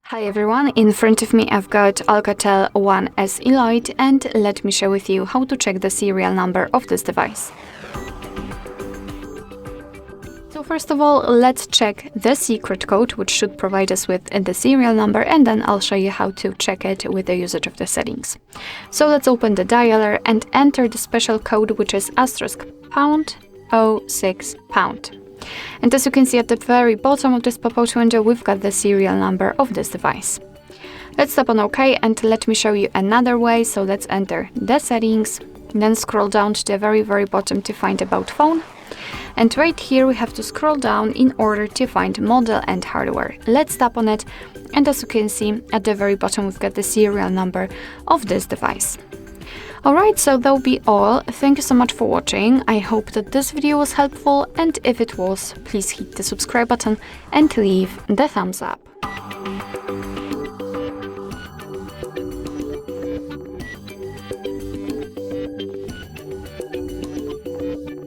Hi everyone, in front of me I've got Alcatel One SE Lite and let me share with you how to check the serial number of this device. So first of all, let's check the secret code, which should provide us with the serial number, and then I'll show you how to check it with the usage of the settings. So let's open the dialer and enter the special code, which is *06#. And as you can see at the very bottom of this pop-out window, we've got the serial number of this device. Let's tap on OK and let me show you another way. So let's enter the settings, then scroll down to the very bottom to find About Phone. And right here we have to scroll down in order to find model and hardware. Let's tap on it, and as you can see at the very bottom we've got the serial number of this device. Alright, so that'll be all. Thank you so much for watching. I hope that this video was helpful, and if it was, please hit the subscribe button and leave the thumbs up.